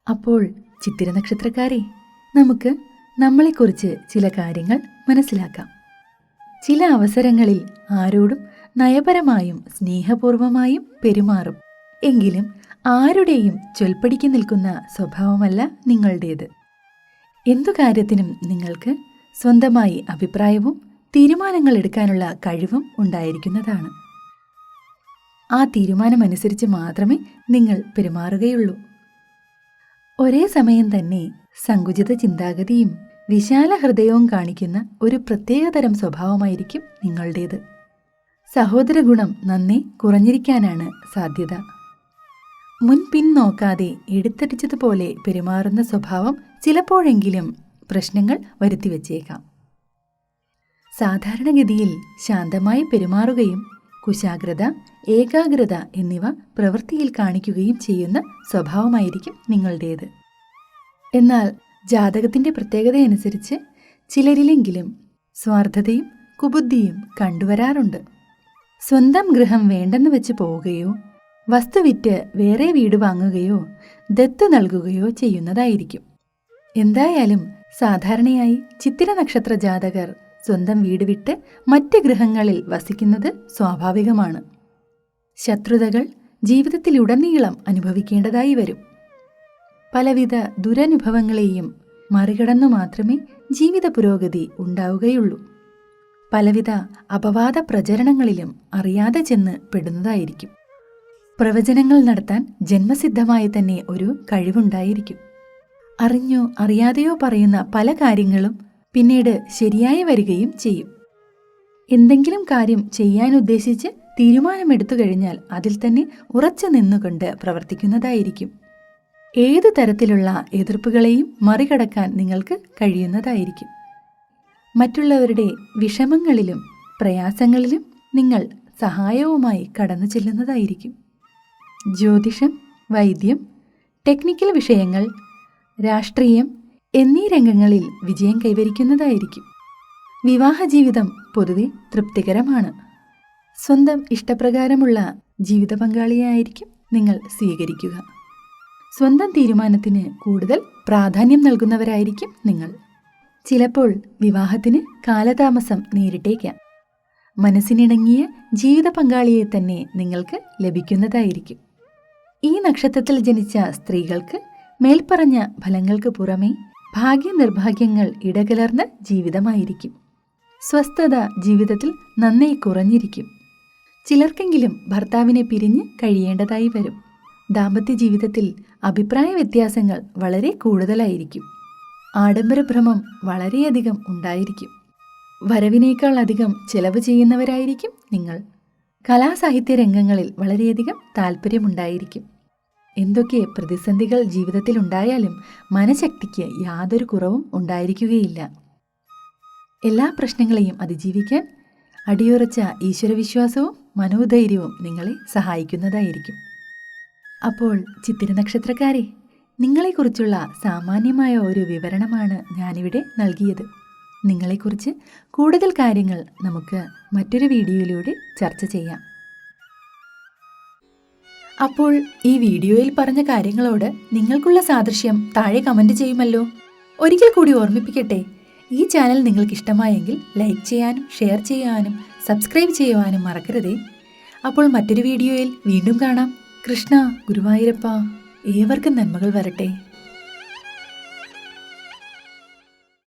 അപ്പോൾ ചിത്തിര നക്ഷത്രക്കാരെ, നമുക്ക് നമ്മളെക്കുറിച്ച് ചില കാര്യങ്ങൾ മനസ്സിലാക്കാം. ചില അവസരങ്ങളിൽ ആരോടും നയപരമായും സ്നേഹപൂർവമായും പെരുമാറും. എങ്കിലും ആരുടെയും ചൊൽപ്പടിക്ക് നിൽക്കുന്ന സ്വഭാവമല്ല നിങ്ങളുടേത്. എന്തു കാര്യത്തിനും നിങ്ങൾക്ക് സ്വന്തമായി അഭിപ്രായവും തീരുമാനങ്ങൾ എടുക്കാനുള്ള കഴിവും ഉണ്ടായിരിക്കുന്നതാണ്. ആ തീരുമാനമനുസരിച്ച് മാത്രമേ നിങ്ങൾ പെരുമാറുകയുള്ളൂ. ഒരേ സമയം തന്നെ സങ്കുചിത ചിന്താഗതിയും വിശാല ഹൃദയവും കാണിക്കുന്ന ഒരു പ്രത്യേകതരം സ്വഭാവമായിരിക്കും നിങ്ങളുടേത്. സഹോദര ഗുണം നന്നേ കുറഞ്ഞിരിക്കാനാണ് സാധ്യത. മുൻപിൻ നോക്കാതെ എടുത്തടിച്ചതുപോലെ പെരുമാറുന്ന സ്വഭാവം ചിലപ്പോഴെങ്കിലും പ്രശ്നങ്ങൾ വരുത്തിവെച്ചേക്കാം. സാധാരണഗതിയിൽ ശാന്തമായി പെരുമാറുകയും കുശാഗ്രത, ഏകാഗ്രത എന്നിവ പ്രവൃത്തിയിൽ കാണിക്കുകയും ചെയ്യുന്ന സ്വഭാവമായിരിക്കും നിങ്ങളുടേത്. എന്നാൽ ജാതകത്തിന്റെ പ്രത്യേകതയനുസരിച്ച് ചിലരിലെങ്കിലും സ്വാർത്ഥതയും കുബുദ്ധിയും കണ്ടുവരാറുണ്ട്. സ്വന്തം ഗൃഹം വേണ്ടെന്ന് വെച്ച് പോവുകയോ വസ്തു വിറ്റ് വേറെ വീട് വാങ്ങുകയോ ദത്ത് നൽകുകയോ ചെയ്യുന്നതായിരിക്കും. എന്തായാലും സാധാരണയായി ചിത്തിര നക്ഷത്ര ജാതകർ സ്വന്തം വീട് വിട്ട് മറ്റ് ഗൃഹങ്ങളിൽ വസിക്കുന്നത് സ്വാഭാവികമാണ്. ശത്രുതകൾ ജീവിതത്തിലുടനീളം അനുഭവിക്കേണ്ടതായി വരും. പലവിധ ദുരനുഭവങ്ങളെയും മറികടന്നു മാത്രമേ ജീവിത പുരോഗതി ഉണ്ടാവുകയുള്ളൂ. പലവിധ അപവാദ പ്രചരണങ്ങളിലും അറിയാതെ ചെന്ന് പെടുന്നതായിരിക്കും. പ്രവചനങ്ങൾ നടത്താൻ ജന്മസിദ്ധമായി തന്നെ ഒരു കഴിവുണ്ടായിരിക്കും. അറിഞ്ഞോ അറിയാതെയോ പറയുന്ന പല കാര്യങ്ങളും പിന്നീട് ശരിയായി വരികയും ചെയ്യും. എന്തെങ്കിലും കാര്യം ചെയ്യാൻ ഉദ്ദേശിച്ച് തീരുമാനമെടുത്തു കഴിഞ്ഞാൽ അതിൽ തന്നെ ഉറച്ചു നിന്നുകൊണ്ട് പ്രവർത്തിക്കുന്നതായിരിക്കും. ഏതു തരത്തിലുള്ള എതിർപ്പുകളെയും മറികടക്കാൻ നിങ്ങൾക്ക് കഴിയുന്നതായിരിക്കും. മറ്റുള്ളവരുടെ വിഷമങ്ങളിലും പ്രയാസങ്ങളിലും നിങ്ങൾ സഹായവുമായി കടന്നു ചെല്ലുന്നതായിരിക്കും. ജ്യോതിഷം, വൈദ്യം, ടെക്നിക്കൽ വിഷയങ്ങൾ, രാഷ്ട്രീയം എന്നീ രംഗങ്ങളിൽ വിജയം കൈവരിക്കുന്നതായിരിക്കും. വിവാഹജീവിതം പൊതുവെ തൃപ്തികരമാണ്. സ്വന്തം ഇഷ്ടപ്രകാരമുള്ള ജീവിത പങ്കാളിയായിരിക്കും നിങ്ങൾ സ്വീകരിക്കുക. സ്വന്തം തീരുമാനത്തിന് കൂടുതൽ പ്രാധാന്യം നൽകുന്നവരായിരിക്കും നിങ്ങൾ. ചിലപ്പോൾ വിവാഹത്തിന് കാലതാമസം നേരിട്ടേക്കാം. മനസ്സിനിണങ്ങിയ ജീവിത പങ്കാളിയെ തന്നെ നിങ്ങൾക്ക് ലഭിക്കുന്നതായിരിക്കും. ഈ നക്ഷത്രത്തിൽ ജനിച്ച സ്ത്രീകൾക്ക് മേൽപ്പറഞ്ഞ ഫലങ്ങൾക്ക് പുറമേ ഭാഗ്യനിർഭാഗ്യങ്ങൾ ഇടകലർന്ന ജീവിതമായിരിക്കും. സ്വസ്ഥത ജീവിതത്തിൽ നന്നേ കുറഞ്ഞിരിക്കും. ചിലർക്കെങ്കിലും ഭർത്താവിനെ പിരിഞ്ഞ് കഴിയേണ്ടതായി വരും. ദാമ്പത്യ ജീവിതത്തിൽ അഭിപ്രായ വ്യത്യാസങ്ങൾ വളരെ കൂടുതലായിരിക്കും. ആഡംബരഭ്രമം വളരെയധികം ഉണ്ടായിരിക്കും. വരവിനേക്കാൾ അധികം ചെലവ് ചെയ്യുന്നവരായിരിക്കും നിങ്ങൾ. കലാസാഹിത്യ രംഗങ്ങളിൽ വളരെയധികം താല്പര്യമുണ്ടായിരിക്കും. എന്തൊക്കെ പ്രതിസന്ധികൾ ജീവിതത്തിലുണ്ടായാലും മനഃശക്തിക്ക് യാതൊരു കുറവും ഉണ്ടായിരിക്കുകയില്ല. എല്ലാ പ്രശ്നങ്ങളെയും അതിജീവിക്കാൻ അടിയുറച്ച ഈശ്വരവിശ്വാസവും മനോധൈര്യവും നിങ്ങളെ സഹായിക്കുന്നതായിരിക്കും. അപ്പോൾ ചിത്തിര നക്ഷത്രക്കാരെ, നിങ്ങളെക്കുറിച്ചുള്ള സാമാന്യമായ ഒരു വിവരണമാണ് ഞാനിവിടെ നൽകിയത്. നിങ്ങളെക്കുറിച്ച് കൂടുതൽ കാര്യങ്ങൾ നമുക്ക് മറ്റൊരു വീഡിയോയിലൂടെ ചർച്ച ചെയ്യാം. അപ്പോൾ ഈ വീഡിയോയിൽ പറഞ്ഞ കാര്യങ്ങളോട് നിങ്ങൾക്കുള്ള സാദൃശ്യം താഴെ കമന്റ് ചെയ്യുമല്ലോ. ഒരിക്കൽ കൂടി ഓർമ്മിപ്പിക്കട്ടെ, ഈ ചാനൽ നിങ്ങൾക്ക് ഇഷ്ടമായെങ്കിൽ ലൈക്ക് ചെയ്യാനും ഷെയർ ചെയ്യാനും സബ്സ്ക്രൈബ് ചെയ്യുവാനും മറക്കരുതേ. അപ്പോൾ മറ്റൊരു വീഡിയോയിൽ വീണ്ടും കാണാം. കൃഷ്ണ ഗുരുവായൂരപ്പ, ഏവർക്കും നന്മകൾ വരട്ടെ.